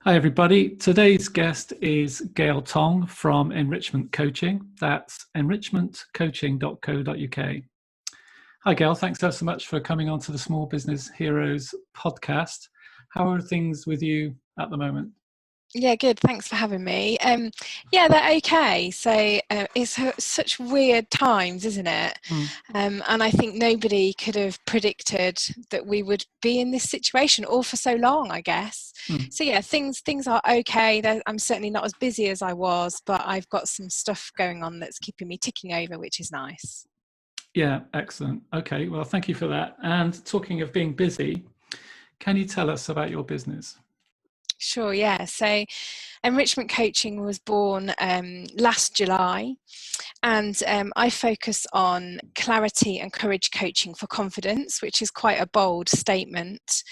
Hi, everybody. Today's guest is Gayle Tong from Enrichment Coaching. That's enrichmentcoaching.co.uk. Hi, Gayle. Thanks so much for coming on to the Small Business Heroes podcast. How are things with you at the moment? Yeah, good. Thanks for having me. Yeah, they're okay. So it's such weird times, isn't it? Mm. And I think nobody could have predicted that we would be in this situation all for so long, I guess. Mm. So yeah, things are okay. I'm certainly not as busy as I was, but I've got some stuff going on that's keeping me ticking over, which is nice. Yeah, excellent. Okay, well, thank you for that. And talking of being busy, can you tell us about your business? Sure, yeah. So Enrichment Coaching was born last July, and I focus on clarity and courage coaching for confidence, which is quite a bold statement.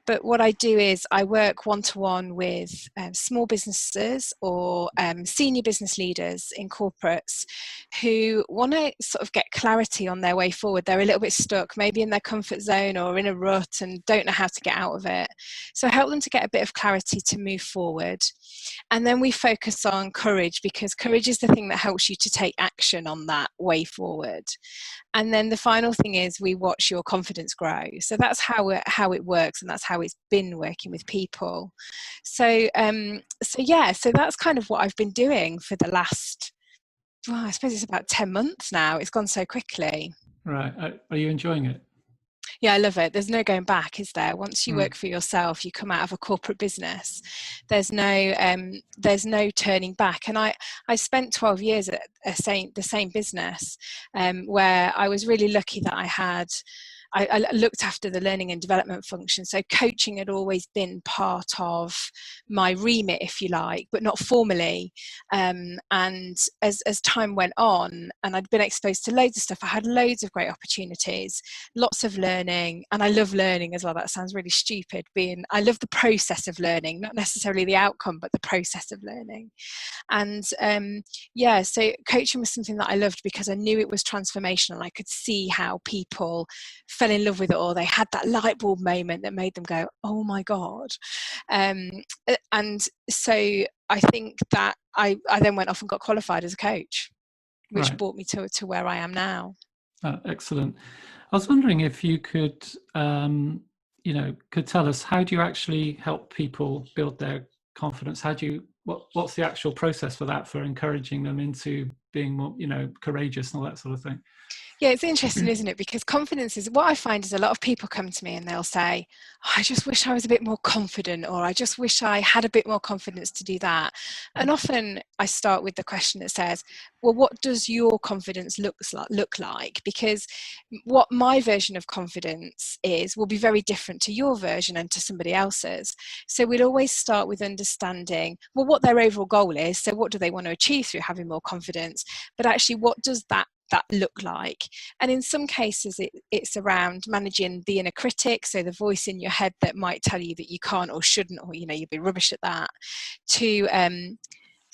But what I do is I work one-to-one with small businesses or senior business leaders in corporates who want to sort of get clarity on their way forward. They're a little bit stuck, maybe in their comfort zone or in a rut, and don't know how to get out of it. So I help them to get a bit of clarity to move forward. And then we focus on courage, because courage is the thing that helps you to take action on that way forward. And then the final thing is we watch your confidence grow. So that's how it works, and that's how it's been working with people. So so that's kind of what I've been doing for the last, well, I suppose it's about 10 months now. It's gone so quickly. Right. Are you enjoying it? Yeah, I love it. There's no going back, is there? Once you Mm. work for yourself, you come out of a corporate business. There's no turning back. And I spent 12 years at the same business, where I was really lucky that I looked after the learning and development function. So coaching had always been part of my remit, if you like, but not formally. And as time went on and I'd been exposed to loads of stuff, I had loads of great opportunities, lots of learning. And I love learning as well. That sounds really stupid. I love the process of learning, not necessarily the outcome, but the process of learning. And so coaching was something that I loved because I knew it was transformational. I could see how people fell in love with it, or they had that light bulb moment that made them go, oh my God. And so I think that I then went off and got qualified as a coach, which Right. brought me to where I am now. Excellent. I was wondering if you could, could tell us, how do you actually help people build their confidence? What's the actual process for that, for encouraging them into being more, courageous and all that sort of thing? Yeah, it's interesting, isn't it? Because confidence is what I find is a lot of people come to me and they'll say, oh, I just wish I was a bit more confident, or I just wish I had a bit more confidence to do that. And often I start with the question that says, well, what does your confidence look like? Because what my version of confidence is will be very different to your version and to somebody else's. So we'll always start with understanding, well, what their overall goal is. So what do they want to achieve through having more confidence? But actually, what does that look like? And in some cases it's around managing the inner critic, so the voice in your head that might tell you that you can't or shouldn't, or you'll be rubbish at that, to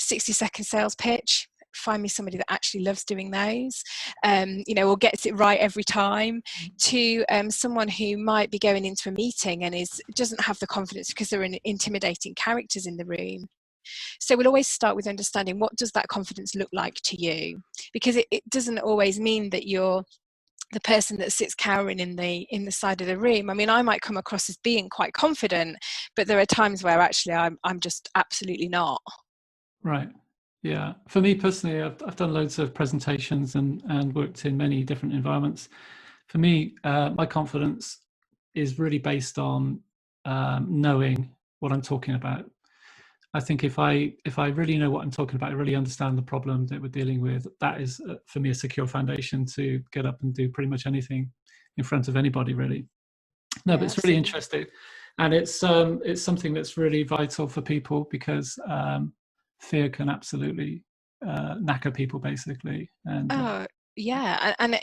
60-second sales pitch. Find me somebody that actually loves doing those, or gets it right every time, to someone who might be going into a meeting and doesn't have the confidence because there are intimidating characters in the room. So we'll always start with understanding, what does that confidence look like to you? Because it doesn't always mean that you're the person that sits cowering in the side of the room. I mean, I might come across as being quite confident, but there are times where actually I'm just absolutely not. Right. Yeah. For me personally, I've done loads of presentations and worked in many different environments. For me, my confidence is really based on knowing what I'm talking about. I think if I really know what I'm talking about, I really understand the problem that we're dealing with, that is for me a secure foundation to get up and do pretty much anything in front of anybody, really. No, Yeah, but it's really absolutely. interesting, and it's something that's really vital for people, because fear can absolutely knacker people, basically. And Oh, yeah, and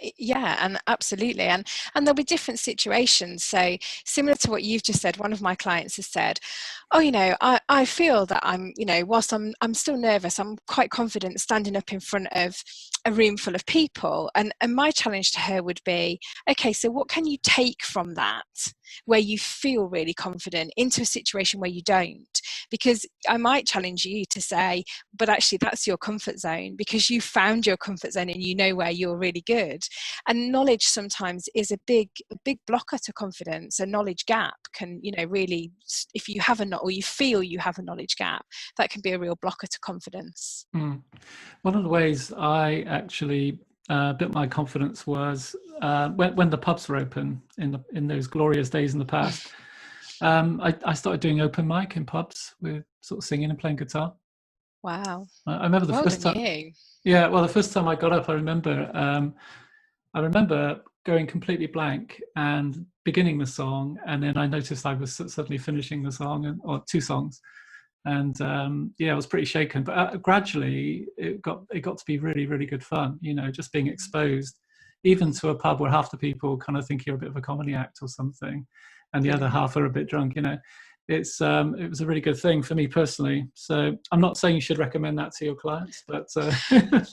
absolutely, and there'll be different situations. So similar to what you've just said, one of my clients has said, "Oh, I feel that whilst I'm still nervous, I'm quite confident standing up in front of a room full of people, and my challenge to her would be, okay, so what can you take from that where you feel really confident into a situation where you don't? Because I might challenge you to say, but actually that's your comfort zone, because you found your comfort zone and you know where you're really good. And knowledge sometimes is a big blocker to confidence. A knowledge gap can, really, if you have or you feel you have a knowledge gap, that can be a real blocker to confidence. One of the ways I actually built my confidence was when the pubs were open in those glorious days in the past. I started doing open mic in pubs with sort of singing and playing guitar. Wow! I remember the first time. You. Yeah, well, the first time I got up, I remember going completely blank and beginning the song, and then I noticed I was suddenly finishing the song, or two songs. And I was pretty shaken, but gradually it got to be really, really good fun, just being exposed even to a pub where half the people kind of think you're a bit of a comedy act or something, and the other half are a bit drunk. It was a really good thing for me personally. So I'm not saying you should recommend that to your clients, but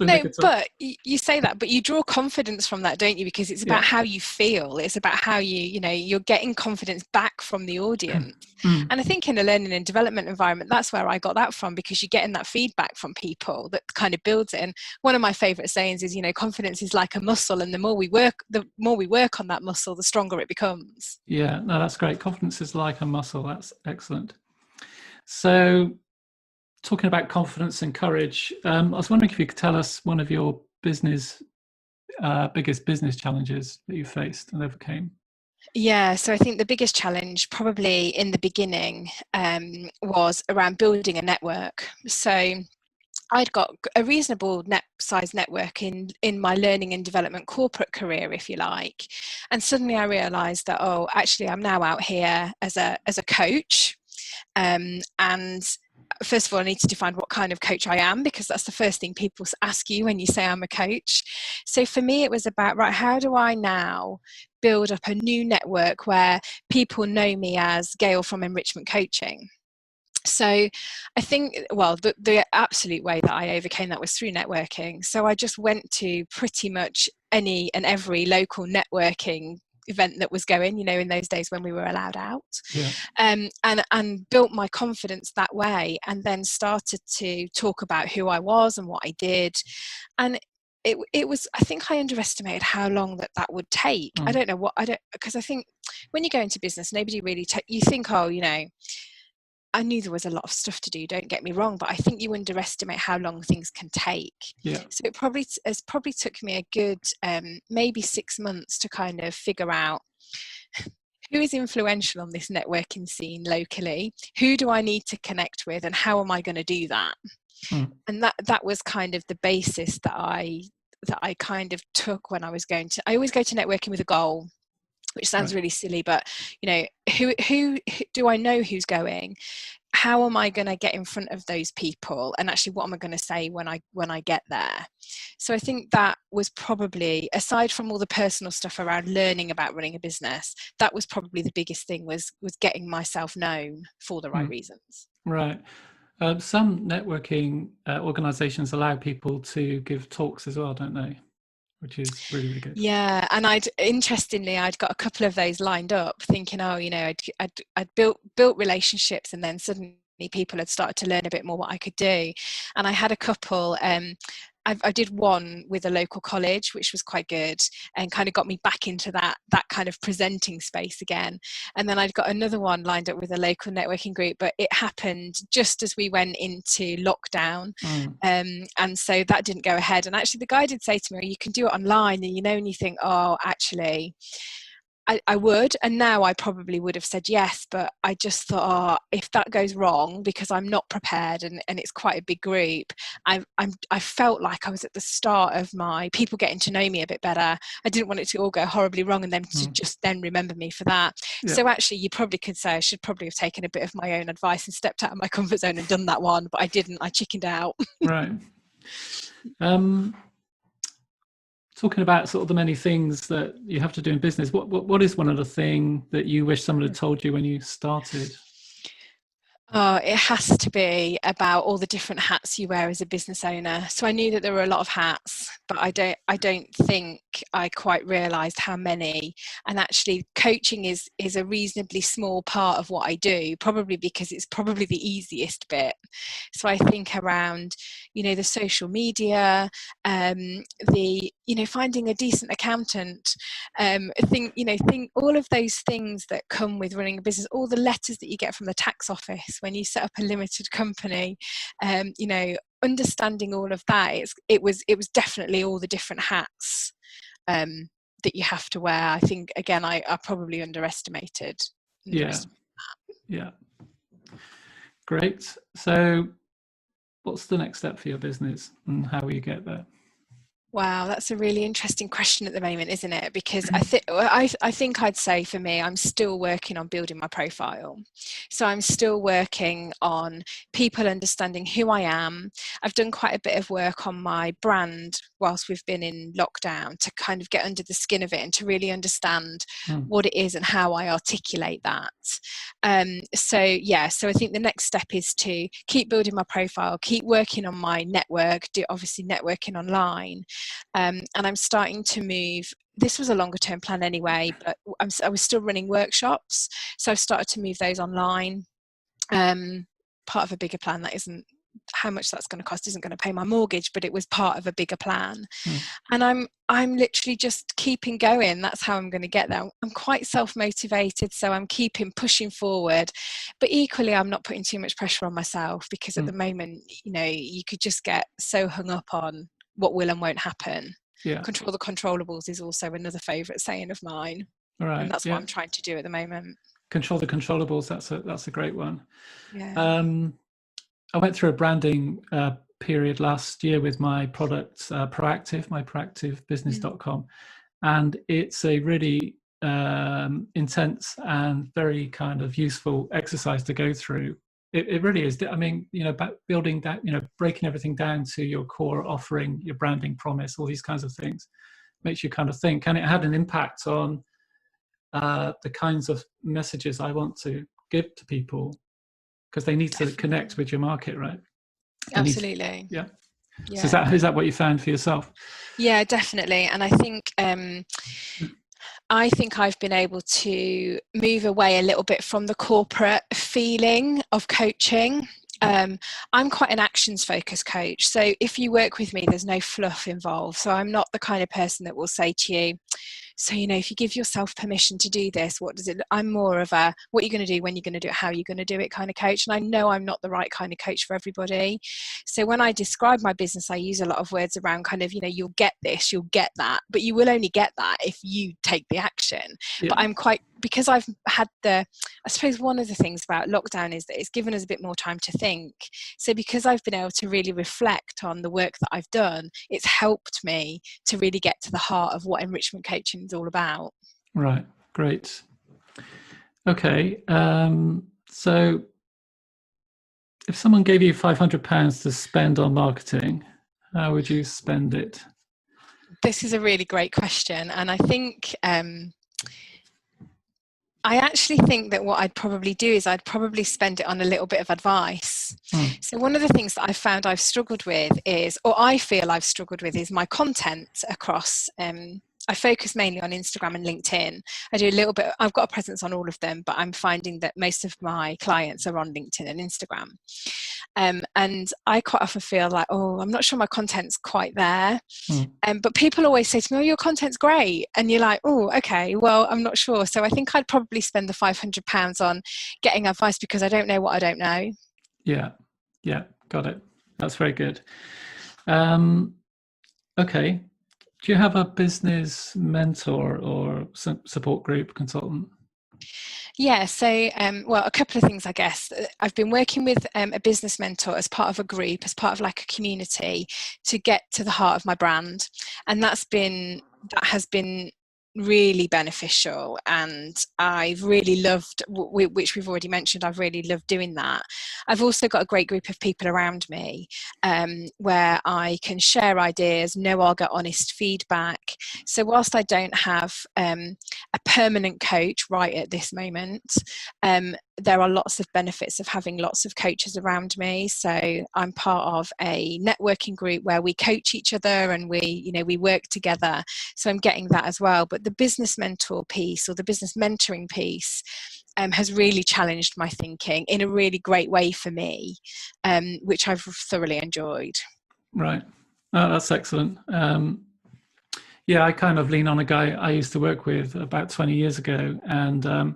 no, but you say that, but you draw confidence from that, don't you? Because it's about how you feel. It's about how you're getting confidence back from the audience. And I think in a learning and development environment, that's where I got that from, because you're getting that feedback from people that kind of builds it. And one of my favorite sayings is, confidence is like a muscle, and the more we work on that muscle, the stronger it becomes. Yeah, no, that's great. Confidence is like a muscle. That's excellent. So, talking about confidence and courage, I was wondering if you could tell us one of your biggest business challenges that you faced and overcame. Yeah, so I think the biggest challenge probably in the beginning was around building a network. So I'd got a reasonable size network in my learning and development corporate career, if you like. And suddenly I realised that, actually I'm now out here as a coach. And first of all, I need to define what kind of coach I am, because that's the first thing people ask you when you say I'm a coach. So for me, it was about, right, how do I now build up a new network where people know me as Gayle from Enrichment Coaching? So I think, well, the absolute way that I overcame that was through networking. So I just went to pretty much any and every local networking event that was going, in those days when we were allowed out. Yeah. And built my confidence that way, and then started to talk about who I was and what I did. And it was, I think I underestimated how long that would take. Because I think when you go into business, nobody really you think, I knew there was a lot of stuff to do, don't get me wrong, but I think you underestimate how long things can take. Yeah. So it probably took me a good maybe 6 months to kind of figure out who is influential on this networking scene locally, who do I need to connect with, and how am I going to do that? And that was kind of the basis that I kind of took when I was going to. I always go to networking with a goal, which sounds really silly, but who do I know who's going? How am I going to get in front of those people, and actually what am I going to say when I get there? So I think that was probably, aside from all the personal stuff around learning about running a business, that was probably the biggest thing, was getting myself known for the right reasons. Right. Some networking organizations allow people to give talks as well, don't they? Which is really, really good. Yeah, and I'd got a couple of those lined up, thinking, I'd built relationships, and then suddenly people had started to learn a bit more what I could do. And I had a couple. I did one with a local college, which was quite good, and kind of got me back into that kind of presenting space again. And then I'd got another one lined up with a local networking group, but it happened just as we went into lockdown. And so that didn't go ahead. And actually the guy did say to me, you can do it online, and you think, actually I would, and now I probably would have said yes, but I just thought, if that goes wrong, because I'm not prepared, and it's quite a big group, I felt like I was at the start of my people getting to know me a bit better. I didn't want it to all go horribly wrong, and then to just then remember me for that. Yeah. So actually, you probably could say I should probably have taken a bit of my own advice and stepped out of my comfort zone and done that one, but I didn't. I chickened out. Right. Talking about sort of the many things that you have to do in business, what is one of the things that you wish someone had told you when you started? Oh, it has to be about all the different hats you wear as a business owner. So I knew that there were a lot of hats, but I don't think I quite realised how many. And actually coaching is a reasonably small part of what I do, probably because it's probably the easiest bit. So I think around, the social media, finding a decent accountant, think all of those things that come with running a business, all the letters that you get from the tax office when you set up a limited company, understanding all of that, it was definitely all the different hats that you have to wear. I think again, I probably underestimated. Yeah, yeah, great. So, what's the next step for your business, and how will you get there? Wow, that's a really interesting question at the moment, isn't it? Because I think I'd say for me, I'm still working on building my profile. So I'm still working on people understanding who I am. I've done quite a bit of work on my brand whilst we've been in lockdown to kind of get under the skin of it and to really understand what it is and how I articulate that. So I think the next step is to keep building my profile, keep working on my network, obviously networking online. And I'm starting to move. This was a longer term plan anyway, but I was still running workshops, so I've started to move those online. Part of a bigger plan that isn't how much that's going to cost isn't going to pay my mortgage, but it was part of a bigger plan. And I'm literally just keeping going. That's how I'm going to get there. I'm quite self-motivated, so I'm keeping pushing forward, but equally I'm not putting too much pressure on myself, because at the moment, you could just get so hung up on what will and won't happen. Control the controllables is also another favorite saying of mine. Right. And that's what I'm trying to do at the moment. Control the controllables. That's a great one. Yeah. I went through a branding period last year with my product, Proactive, my proactivebusiness.com. And it's a really intense and very kind of useful exercise to go through. It really is. I mean, building that, breaking everything down to your core offering, your branding promise, all these kinds of things makes you kind of think. And it had an impact on the kinds of messages I want to give to people, because they need to connect with your market, right? Absolutely. Yeah. So is that what you found for yourself? Yeah, definitely. And I think I've been able to move away a little bit from the corporate feeling of coaching. I'm quite an actions focused coach. So if you work with me, there's no fluff involved. So I'm not the kind of person that will say to you, so, if you give yourself permission to do this, I'm more of a, what are you going to do, when you're going to do it, how are you going to do it kind of coach. And I know I'm not the right kind of coach for everybody. So when I describe my business, I use a lot of words around kind of, you'll get this, you'll get that, but you will only get that if you take the action. But because I've had I suppose one of the things about lockdown is that it's given us a bit more time to think. So because I've been able to really reflect on the work that I've done, it's helped me to really get to the heart of what enrichment coaching is all about. Right. Great. Okay. So if someone gave you £500 to spend on marketing, how would you spend it? This is a really great question. And I think I actually think that what I'd probably do is I'd probably spend it on a little bit of advice. So one of the things that I've found I've struggled with is, or I feel I've struggled with, is my content across I focus mainly on Instagram and LinkedIn. I do a little bit, I've got a presence on all of them, but I'm finding that most of my clients are on LinkedIn and Instagram. And I quite often feel like, I'm not sure my content's quite there. But people always say to me, your content's great. And you're like, okay, well, I'm not sure. So I think I'd probably spend the £500 on getting advice, because I don't know what I don't know. Yeah. Got it. That's very good. Okay. Do you have a business mentor or support group consultant? Yeah, so a couple of things, I guess. I've been working with a business mentor as part of a group, as part of like a community, to get to the heart of my brand, and that has been really beneficial, and I've really loved, which we've already mentioned, I've really loved doing that. I've also got a great group of people around me where I can share ideas, know I'll get honest feedback. So whilst I don't have a permanent coach right at this moment, there are lots of benefits of having lots of coaches around me. So I'm part of a networking group where we coach each other and we work together. So I'm getting that as well. But the business mentor piece, or the business mentoring piece, has really challenged my thinking in a really great way for me, which I've thoroughly enjoyed. Right. Oh, that's excellent. Yeah, I kind of lean on a guy I used to work with about 20 years ago, and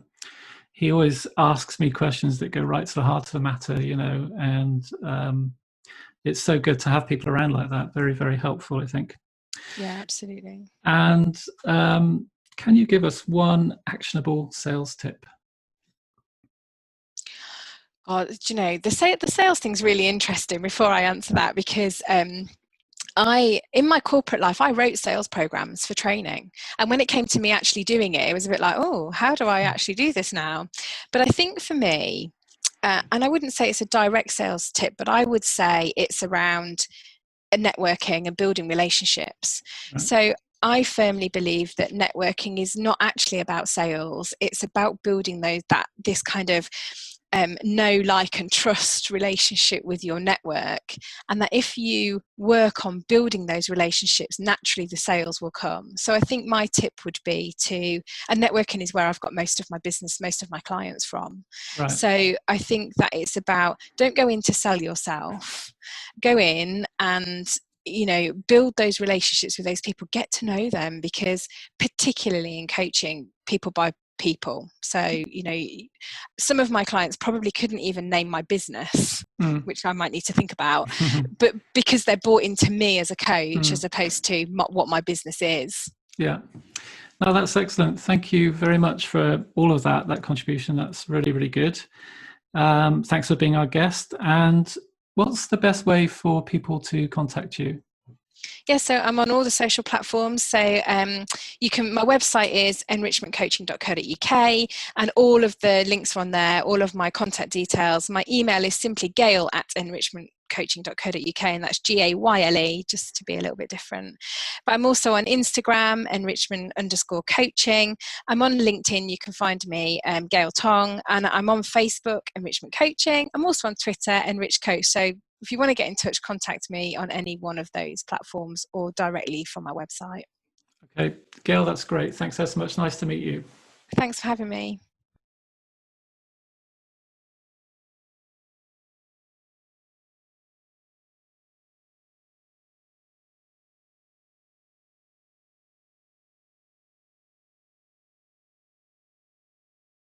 he always asks me questions that go right to the heart of the matter, and it's so good to have people around like that. Very, very helpful, I think. Yeah, absolutely. And can you give us one actionable sales tip? God, the sales thing's really interesting before I answer that, because in my corporate life, I wrote sales programs for training. And when it came to me actually doing it, it was a bit like, oh, how do I actually do this now? But I think for me, and I wouldn't say it's a direct sales tip, but I would say it's around networking and building relationships. Right. So I firmly believe that networking is not actually about sales. It's about building this kind of know, like, and trust relationship with your network, and that if you work on building those relationships, naturally the sales will come. So I think my tip would be and networking is where I've got most of my business, most of my clients from. Right. So I think that it's about, don't go in to sell yourself, go in and build those relationships with those people, get to know them, because particularly in coaching, people buy people. So some of my clients probably couldn't even name my business, which I might need to think about, but because they're bought into me as a coach as opposed to what my business is. Yeah. No, that's excellent. Thank you very much for all of that contribution. That's really, really good. Thanks for being our guest. And what's the best way for people to contact you? Yeah, so I'm on all the social platforms. So my website is enrichmentcoaching.co.uk, and all of the links are on there, all of my contact details. My email is simply gayle@enrichmentcoaching.co.uk, and that's Gayle, just to be a little bit different. But I'm also on Instagram, enrichment_coaching. I'm on LinkedIn, you can find me, Gayle Tong, and I'm on Facebook, Enrichment Coaching. I'm also on Twitter, Enrich Coach. So if you want to get in touch, contact me on any one of those platforms or directly from my website. Okay, Gayle, that's great. Thanks so much. Nice to meet you. Thanks for having me.